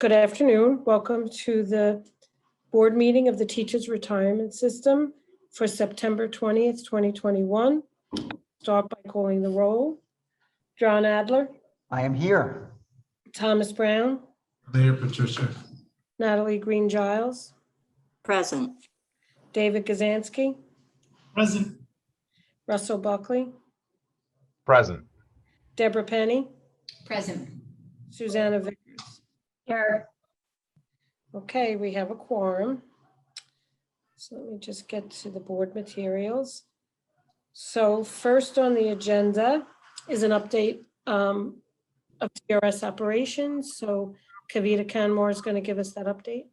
Good afternoon. Welcome to the board meeting of the Teachers Retirement System for September 20th, 2021. Start by calling the roll. John Adler, I am here. Thomas Brown, There, Patricia. Natalie Green Giles, Present. David Gazansky, Present. Russell Buckley, Present. Deborah Penny, Present. Susanna Vickers. Here. Okay, we have a quorum. So let me just get to the board materials. So first on the agenda is an update of TRS operations. So Kavita Canmore is going to give us that update.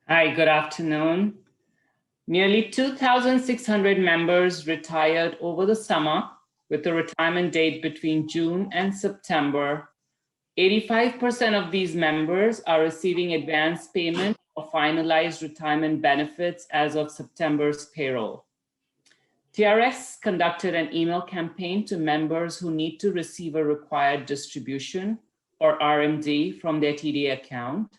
Hi, good afternoon. Nearly 2,600 members retired over the summer with a retirement date between June and September. 85% of these members are receiving advance payment or finalized retirement benefits as of September's payroll. TRS conducted an email campaign to members who need to receive a required distribution or RMD from their TD account.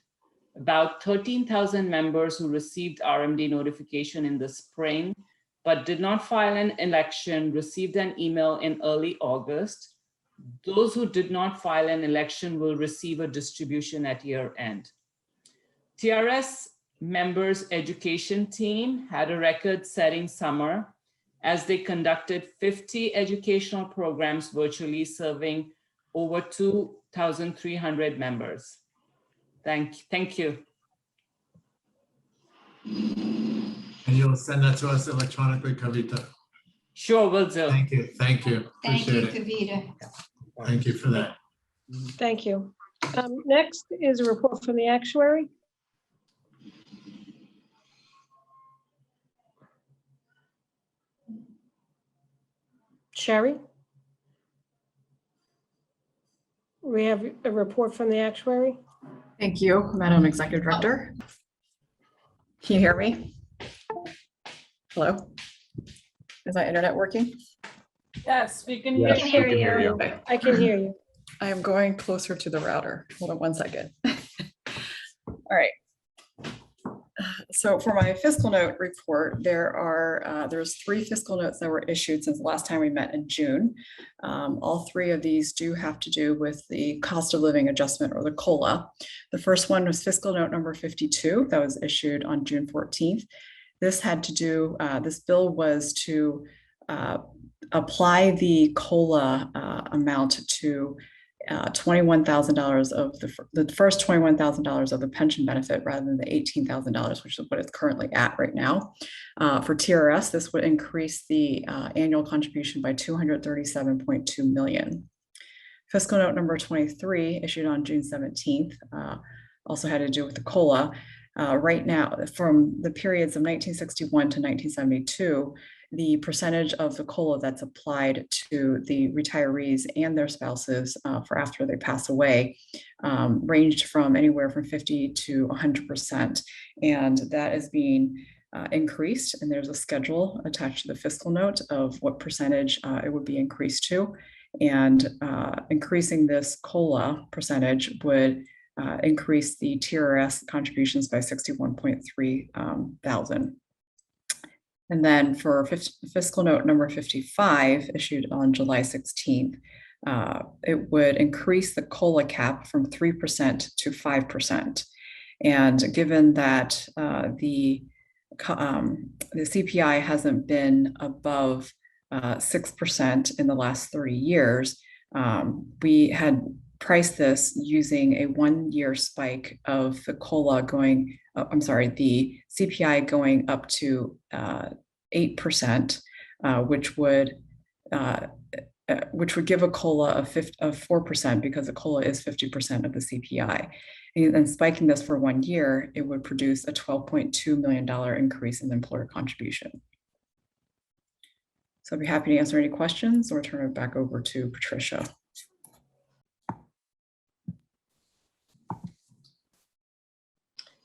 About 13,000 members who received RMD notification in the spring but did not file an election received an email in early August. Those who did not file an election will receive a distribution at year end. TRS members' education team had a record-setting summer as they conducted 50 educational programs virtually, serving over 2,300 members. Thank you. And you'll send that to us electronically, Kavita. Sure, will do. Thank you. Thank you. Thank you, Appreciate it. Kavita. Thank you for that. Thank you. Next is a report from the actuary. Sherry? We have a report from the actuary. Thank you, Madam Executive Director. Can you hear me? Hello? Is my internet working? Yes, we can Yes, hear we can hear you. Okay. I can hear you. I am going closer to the router. Hold on one second. All right. So for my fiscal note report, there's 3 fiscal notes that were issued since the last time we met in June. All 3 of these do have to do with the cost of living adjustment, or the COLA. The first one was fiscal note number 52 that was issued on June 14th. This had to do, this bill was to apply the COLA amount to $21,000 of the first $21,000 of the pension benefit rather than the $18,000, which is what it's currently at right now. For TRS, this would increase the annual contribution by $237.2 million. Fiscal note number 23, issued on June 17th, also had to do with the COLA. Right now, from the periods of 1961 to 1972, the percentage of the COLA that's applied to the retirees and their spouses for after they pass away ranged from anywhere from 50 to 100%. And that is being increased. And there's a schedule attached to the fiscal note of what percentage it would be increased to. And increasing this COLA percentage would increase the TRS contributions by 61.3 thousand. And then for fiscal note number 55, issued on July 16th, it would increase the COLA cap from 3% to 5%. And given that the CPI hasn't been above 6% in the last 3 years, we had priced this using a 1-year spike of the COLA going, the CPI going up to 8%, which would give a COLA of 4%, because the COLA is 50% of the CPI. And spiking this for 1 year, it would produce a $12.2 million increase in employer contribution. So I'd be happy to answer any questions or turn it back over to Patricia.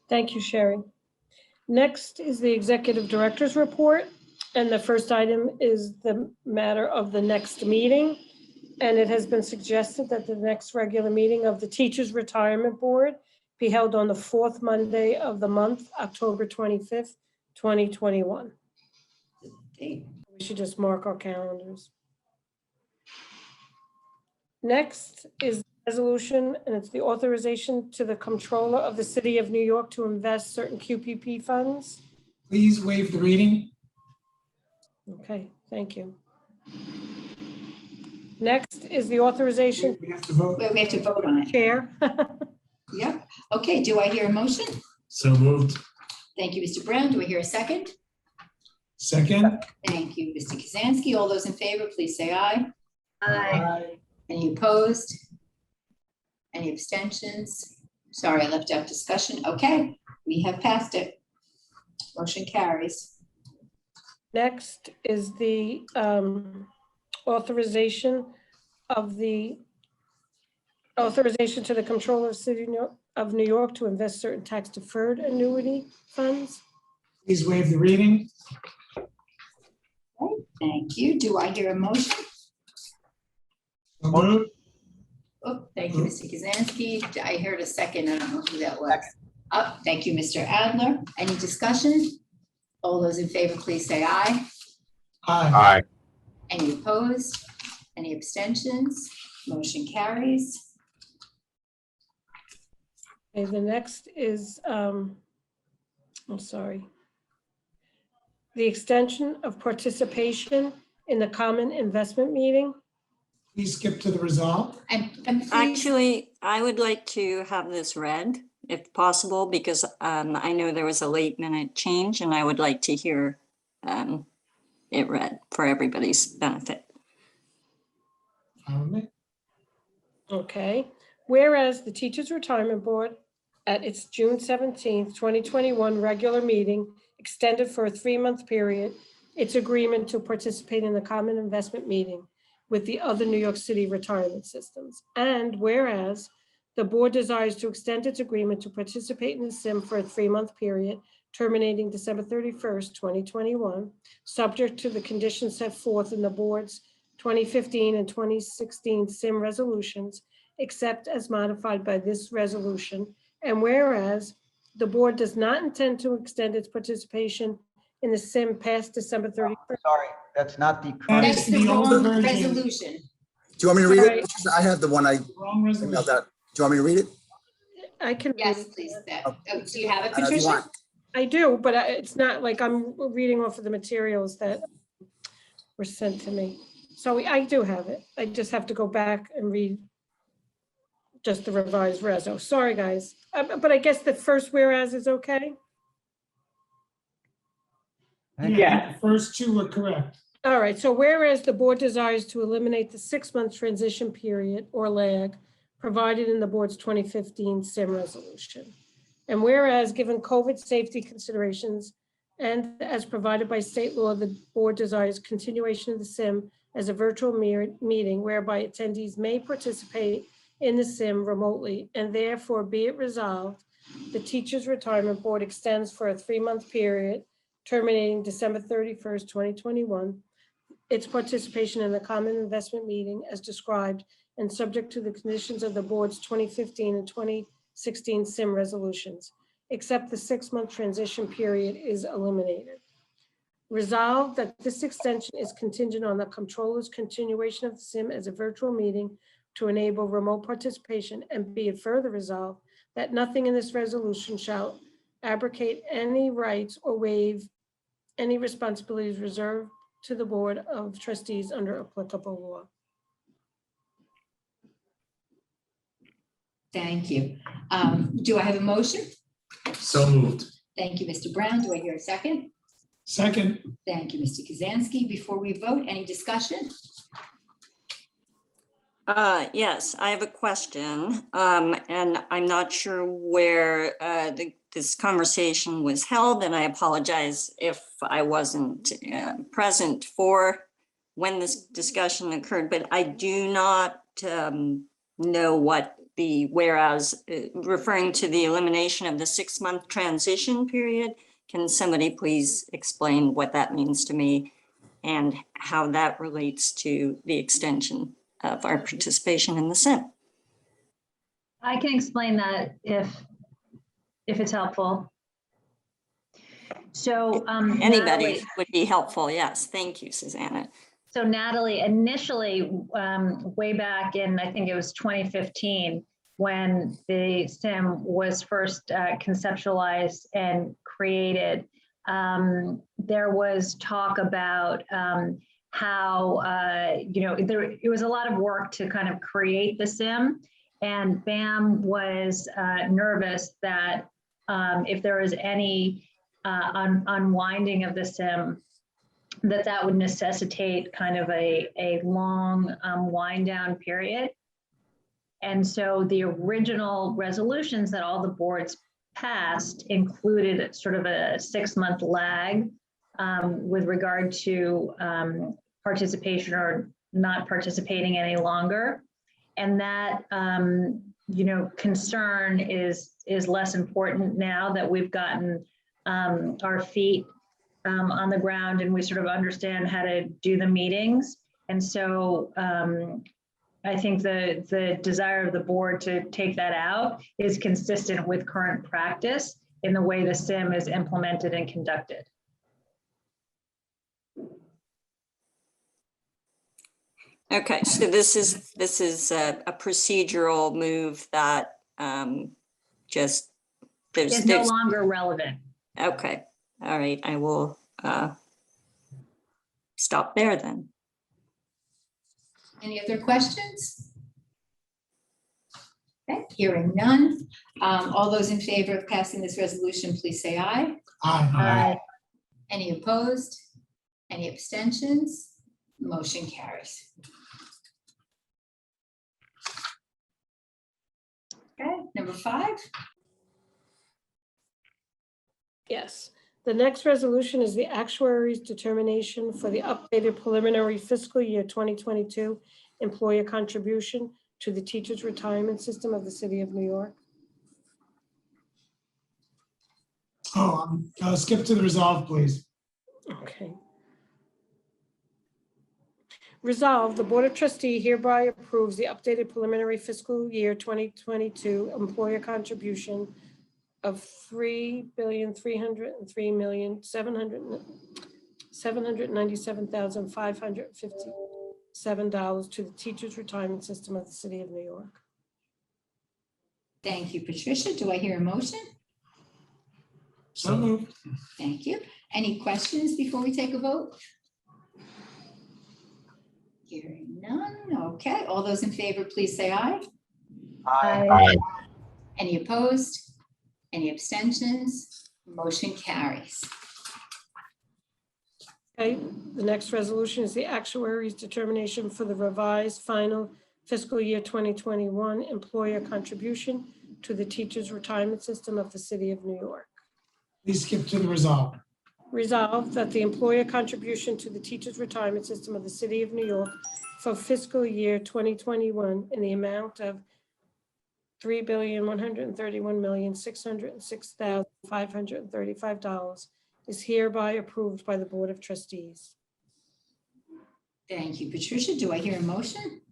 Thank you, Sherry. Next is the Executive Director's report. And the first item is the matter of the next meeting. And it has been suggested that the next regular meeting of the Teachers Retirement Board be held on the fourth Monday of the month, October 25th, 2021. Date. We should just mark our calendars. Next is the resolution, and it's the authorization to the Comptroller of the City of New York to invest certain QPP funds. Please waive the reading. Okay, thank you. Next is the authorization, We have to vote. Well, we have to vote on it. Chair. Yeah. Okay, do I hear a motion? So moved. Thank you, Mr. Brown. Do I hear a second? Second. Thank you, Mr. Kazansky. All those in favor, please say aye. Aye. Any opposed? Any abstentions? Sorry, I left out discussion. Okay, we have passed it. Motion carries. Next is the authorization to the Comptroller of City of New York to invest certain tax-deferred annuity funds. Please waive the reading. Okay, thank you. Do I hear a motion? So moved. Oh, thank you, Mr. Kazansky. I heard a second. I don't know who that was. Oh, thank you, Mr. Adler. Any discussion? All those in favor, please say aye. Aye. Aye. Any opposed? Any abstentions? Motion carries. Okay, the next is, I'm sorry. The extension of participation in the common investment meeting. Please skip to the resolve. And please, Actually, I would like to have this read if possible, because I know there was a late minute change and I would like to hear it read for everybody's benefit. Fine with me. Okay, whereas the Teachers Retirement Board at its June 17th, 2021 regular meeting extended for a 3-month period its agreement to participate in the common investment meeting with the other New York City retirement systems. And whereas the board desires to extend its agreement to participate in the SIM for a 3-month period terminating December 31st, 2021, subject to the conditions set forth in the board's 2015 and 2016 SIM resolutions, except as modified by this resolution. And whereas the board does not intend to extend its participation in the SIM past December 31st. Sorry, that's not the That current. that's is the the older wrong version. resolution. Do you want me to read Right. it? I have the one I Wrong emailed resolution. out. Do you want me to read it? I can read Yes, it. please. Oh, do you have it, I know if you Patricia? want. I do, but it's not like I'm reading off of the materials that were sent to me. So I do have it. I just have to go back and read just the revised reso. Sorry, guys. But I guess the first whereas is okay. Yeah, the first two were correct. All right, so whereas the board desires to eliminate the 6-month transition period or lag provided in the board's 2015 SIM resolution. And whereas given COVID safety considerations and as provided by state law, the board desires continuation of the SIM as a virtual meeting whereby attendees may participate in the SIM remotely, and therefore be it resolved, the Teachers Retirement Board extends for a 3-month period terminating December 31st, 2021, its participation in the common investment meeting as described and subject to the conditions of the board's 2015 and 2016 SIM resolutions, except the 6-month transition period is eliminated. Resolved that this extension is contingent on the Comptroller's continuation of the SIM as a virtual meeting to enable remote participation, and be it further resolved that nothing in this resolution shall abrogate any rights or waive any responsibilities reserved to the Board of Trustees under applicable law. Thank you. Do I have a motion? So moved. Thank you, Mr. Brown. Do I hear a second? Second. Thank you, Mr. Kazansky. Before we vote, any discussion? Yes, I have a question, and I'm not sure where this conversation was held, and I apologize if I wasn't present for when this discussion occurred, but I do not know what the whereas referring to the elimination of the 6-month transition period. Can somebody please explain what that means to me and how that relates to the extension of our participation in the SIM. I can explain that if it's helpful. So Anybody Natalie, would be helpful. Yes, thank you, Susanna. so Natalie, initially, way back in, I think it was 2015, when the SIM was first conceptualized and created, there was talk about how, it was a lot of work to kind of create the SIM. And BAM was nervous that if there was any unwinding of the SIM, that would necessitate kind of a long wind down period. And so the original resolutions that all the boards passed included sort of a 6-month lag with regard to participation or not participating any longer. And that, concern is less important now that we've gotten our feet on the ground and we sort of understand how to do the meetings. And so I think the desire of the board to take that out is consistent with current practice in the way the SIM is implemented and conducted. Okay, so this is a procedural move that just It's no longer relevant. Okay, all right, I will stop there then. Any other questions? Okay, hearing none. All those in favor of passing this resolution, please say aye. Aye. Any opposed? Any abstentions? Motion carries. Okay, number 5. Yes. The next resolution is the actuary's determination for the updated preliminary fiscal year 2022 employer contribution to the teachers' retirement system of the city of New York. Skip to the resolve, please. Okay. Resolved, the Board of Trustees hereby approves the updated preliminary fiscal year 2022 employer contribution of $3,303,797,557 to the teachers' retirement system of the city of New York. Thank you, Patricia. Do I hear a motion? So moved. Thank you. Any questions before we take a vote? Hearing none. Okay, all those in favor, please say aye. Aye. Any opposed? Any abstentions? Motion carries. Okay, the next resolution is the actuary's determination for the revised final fiscal year 2021 employer contribution to the teachers' retirement system of the city of New York. Please skip to the resolve. Resolved that the employer contribution to the teachers' retirement system of the city of New York for fiscal year 2021 in the amount of $3,131,606,535 is hereby approved by the Board of Trustees. Thank you, Patricia. Do I hear a motion?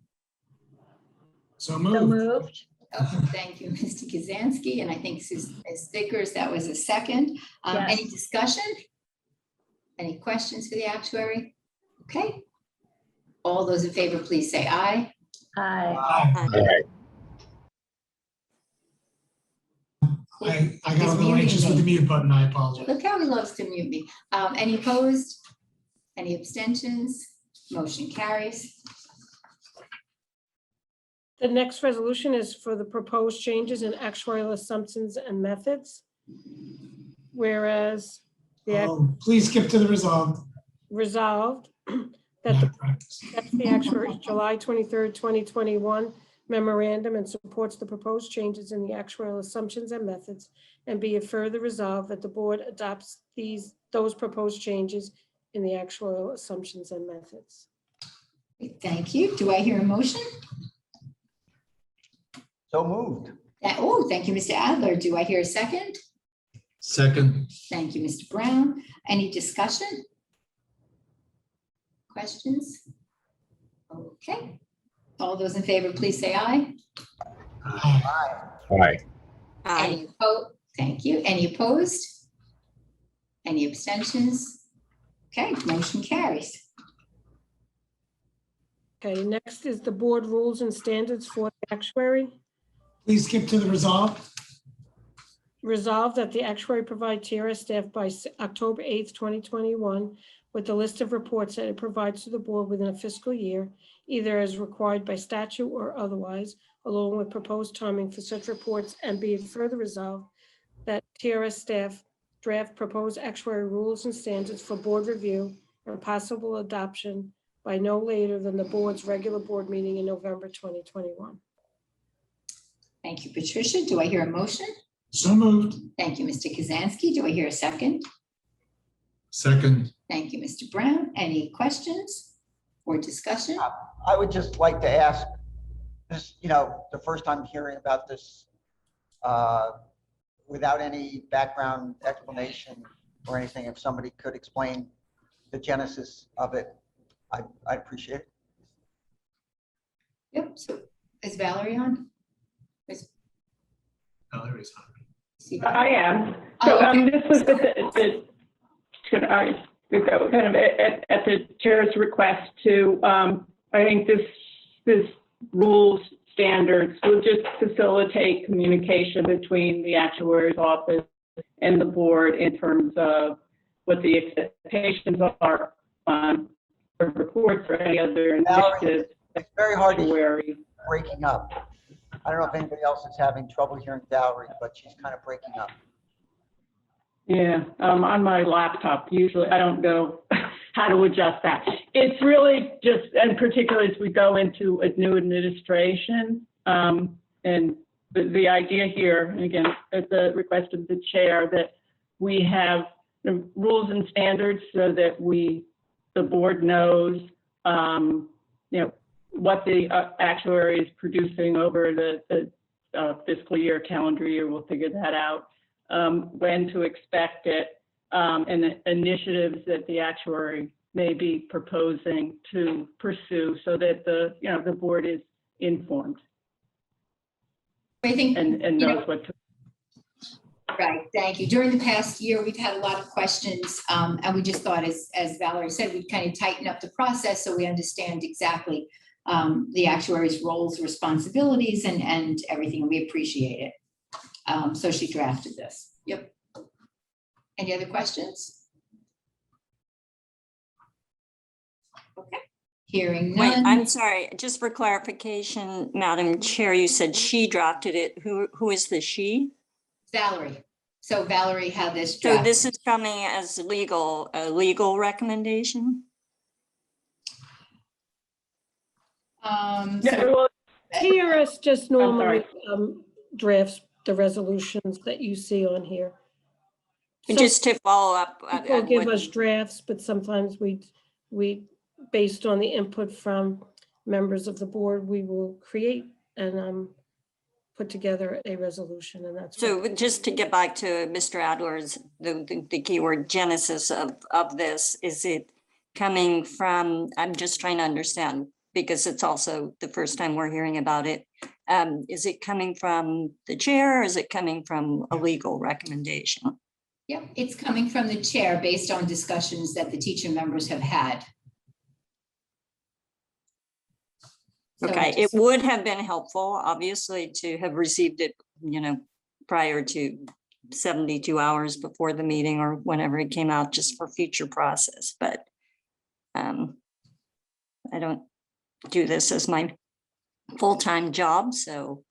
So So moved. moved. Oh, thank you, Mr. Kazansky, and I think Ms. Vickers, that was a second. Yes. Any discussion? Any questions for the actuary? Okay. All those in favor, please say aye. Aye. Aye. I got a little anxious with the mute button. I apologize. Look how he loves to mute me. Any opposed? Any abstentions? Motion carries. The next resolution is for the proposed changes in actuarial assumptions and methods. Whereas Please skip to the resolve. resolved that Not the practice. That's the actuary's July 23rd, 2021 memorandum and supports the proposed changes in the actuarial assumptions and methods, and be it further resolved that the board adopts those proposed changes in the actuarial assumptions and methods. Thank you. Do I hear a motion? So moved. Oh, thank you, Mr. Adler. Do I hear a second? Second. Thank you, Mr. Brown. Any discussion? Questions? Okay. All those in favor, please say aye. Aye. Aye. Any opposed? Thank you. Any opposed? Any abstentions? Okay, motion carries. Okay, next is the board rules and standards for the actuary. Please skip to the resolve. Resolved that the actuary provide TRS staff by October 8th, 2021, with the list of reports that it provides to the board within a fiscal year, either as required by statute or otherwise, along with proposed timing for such reports, and be it further resolved that TRS staff draft proposed actuary rules and standards for board review and possible adoption by no later than the board's regular board meeting in November 2021. Thank you, Patricia. Do I hear a motion? So moved. Thank you, Mr. Kazansky. Do I hear a second? Second. Thank you, Mr. Brown. Any questions or discussion? I would just like to ask, this, the first time hearing about this, without any background explanation or anything, if somebody could explain the genesis of it, I'd appreciate it. Yep. So is Valerie on? Valerie's on. I am. So this was kind of at the chair's request to, I think this rules standards will just facilitate communication between the actuary's office and the board in terms of what the expectations are on reports or any other initiatives. It's very hard to hear Actuary. breaking up. I don't know if anybody else is having trouble hearing Valerie, but she's kind of breaking up. Yeah, on my laptop, usually I don't know how to adjust that. It's really just, and particularly as we go into a new administration, and the idea here, and again, at the request of the chair, that we have the rules and standards so that the board knows, what the actuary is producing over the fiscal year, calendar year. We'll figure that out. When to expect it, and the initiatives that the actuary may be proposing to pursue, so that the board is informed I think and knows what to. Right, thank you. During the past year, we've had a lot of questions, and we just thought, as Valerie said, we'd kind of tighten up the process so we understand exactly the actuary's roles, responsibilities, and everything. We appreciate it. So she drafted this. Yep. Any other questions? Okay, hearing Wait, none. I'm sorry, just for clarification, Madam Chair, you said she drafted it. Who is the she? Valerie. So Valerie had this So draft. this is coming as a legal recommendation? So TRS just normally drafts the resolutions that you see on here. And Some just to follow up. people give us drafts, but sometimes we, based on the input from members of the board, we will create and put together a resolution, and that's. So just to get back to Mr. Adler's, the keyword genesis of this, is it coming from, I'm just trying to understand, because it's also the first time we're hearing about it. Is it coming from the chair, or is it coming from a legal recommendation? Yep, it's coming from the chair based on discussions that the teacher members have had. So Okay, it just- would have been helpful, obviously, to have received it, prior to 72 hours before the meeting or whenever it came out, just for future process. But I don't do this as my full-time job, so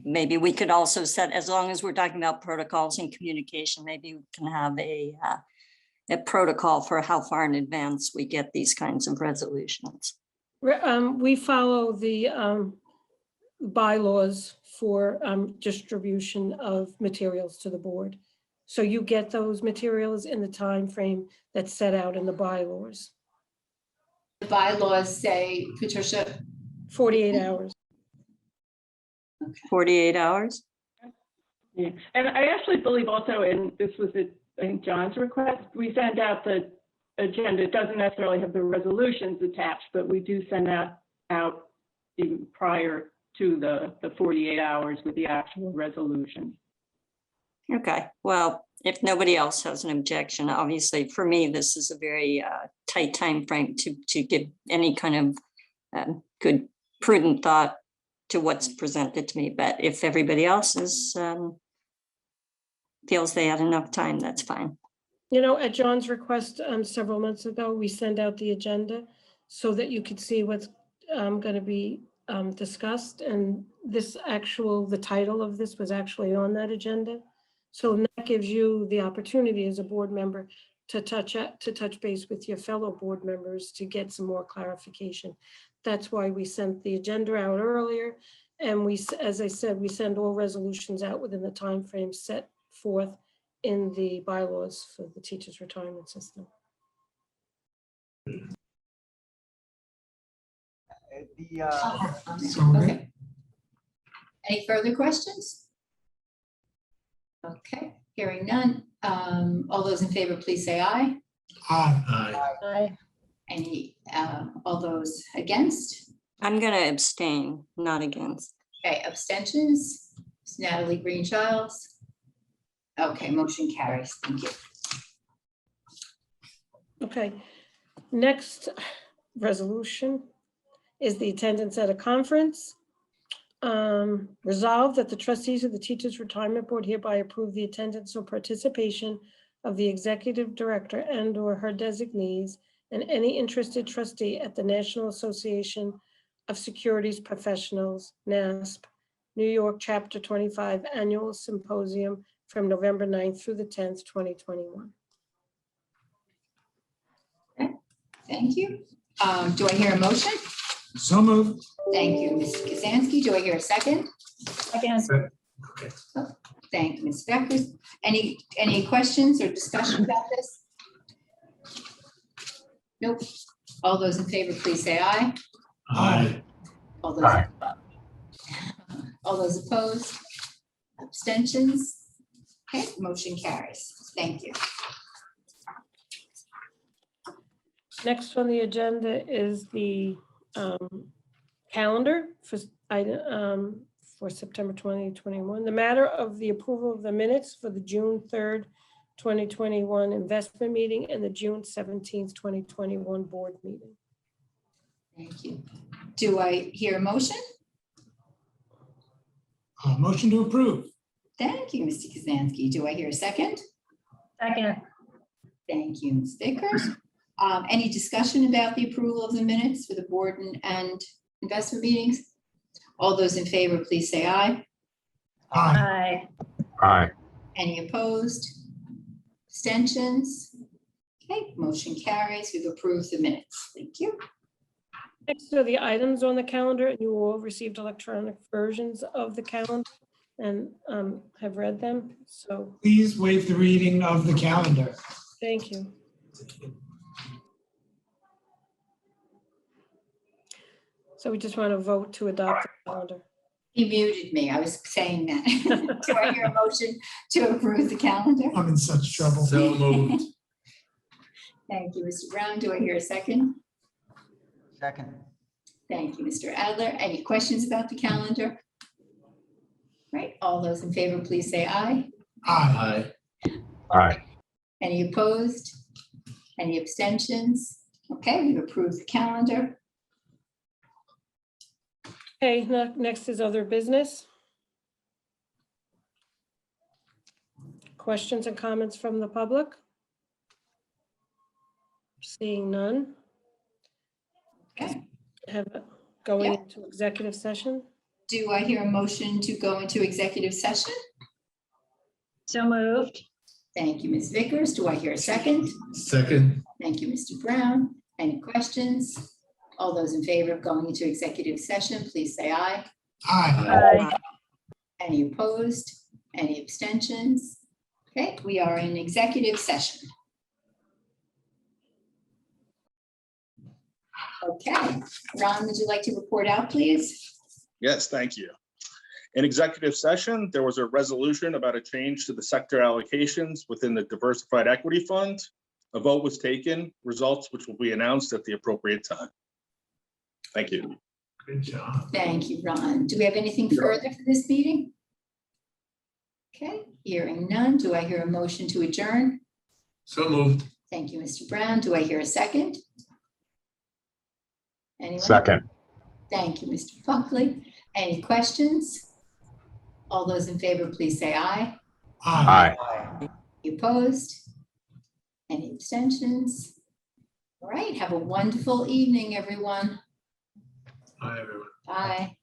maybe we could also set, as long as we're talking about protocols and communication, maybe we can have a protocol for how far in advance we get these kinds of resolutions. We follow the bylaws for distribution of materials to the board. So you get those materials in the time frame that's set out in the bylaws. The bylaws say, Patricia. 48 hours. 48 hours? Yeah. And I actually believe also, and this was I think John's request, we send out the agenda. It doesn't necessarily have the resolutions attached, but we do send that out even prior to the 48 hours with the actual resolution. Okay, well, if nobody else has an objection, obviously for me, this is a very tight time frame to give any kind of good prudent thought to what's presented to me. But if everybody else is feels they had enough time, that's fine. You know, at John's request several months ago, we send out the agenda so that you could see what's going to be discussed. And this the title of this was actually on that agenda. So that gives you the opportunity as a board member to touch base with your fellow board members to get some more clarification. That's why we sent the agenda out earlier. And as I said, we send all resolutions out within the time frame set forth in the bylaws for the teachers' retirement system. Okay. Any further questions? Okay, hearing none. All those in favor, please say aye. Aye. Any, all those against? I'm going to abstain, not against. Okay, abstentions? Natalie Green-Childs? Okay, motion carries. Thank you. Okay, next resolution is the attendance at a conference. Resolved that the trustees of the Teachers Retirement Board hereby approve the attendance or participation of the executive director and or her designees and any interested trustee at the National Association of Securities Professionals, NASP, New York Chapter 25 Annual Symposium from November 9th through the 10th, 2021. Thank you. Do I hear a motion? So moved. Thank you, Ms. Kazansky. Do I hear a second? Again, Okay. Thank you, Ms. Beckers. Any questions or discussion about this? Nope. All those in favor, please say aye. Aye. All those, all those opposed? Abstentions? Okay, motion carries. Thank you. Next on the agenda is the calendar for September 2021. The matter of the approval of the minutes for the June 3rd, 2021 investment meeting and the June 17th, 2021 board meeting. Thank you. Do I hear a motion? Motion to approve. Thank you, Mr. Kazansky. Do I hear a second? second, Thank you, Ms. Vickers. Any discussion about the approval of the minutes for the board and investment meetings? All those in favor, please say aye. Aye. aye, Any opposed? Abstentions? Okay, motion carries. We've approved the minutes. Thank you. Next are the items on the calendar. You all received electronic versions of the calendar and have read them. So Please waive the reading of the calendar. thank you. So we just want to vote to adopt the calendar. He muted me. I was saying that. Do I hear a motion to approve the calendar? I'm in such trouble. So moved. Thank you, Mr. Brown. Do I hear a second? Second. Thank you, Mr. Adler. Any questions about the calendar? Right, all those in favor, please say aye. Aye. Aye. Any opposed? Any abstentions? Okay, we've approved the calendar. Okay, next is other business. Questions and comments from the public? Seeing none. Okay, Going Yeah. into executive session. do I hear a motion to go into executive session? so moved, Thank you, Ms. Vickers. Do I hear a second? Second. Thank you, Mr. Brown. Any questions? All those in favor of going into executive session, please say aye. Aye. aye, Any opposed? Any abstentions? Okay, we are in executive session. Okay, Ron, would you like to report out, please? Yes, thank you. In executive session, there was a resolution about a change to the sector allocations within the Diversified Equity Fund. A vote was taken, results which will be announced at the appropriate time. Thank you. Good job. Thank you, Ron. Do we have anything further for this meeting? Okay, hearing none. Do I hear a motion to adjourn? So moved. Thank you, Mr. Brown. Do I hear a second? Anyone? Second. Thank you, Mr. Buckley. Any questions? All those in favor, please say aye. Aye. Any opposed? Any abstentions? All right, have a wonderful evening, everyone. Aye, everyone. Bye.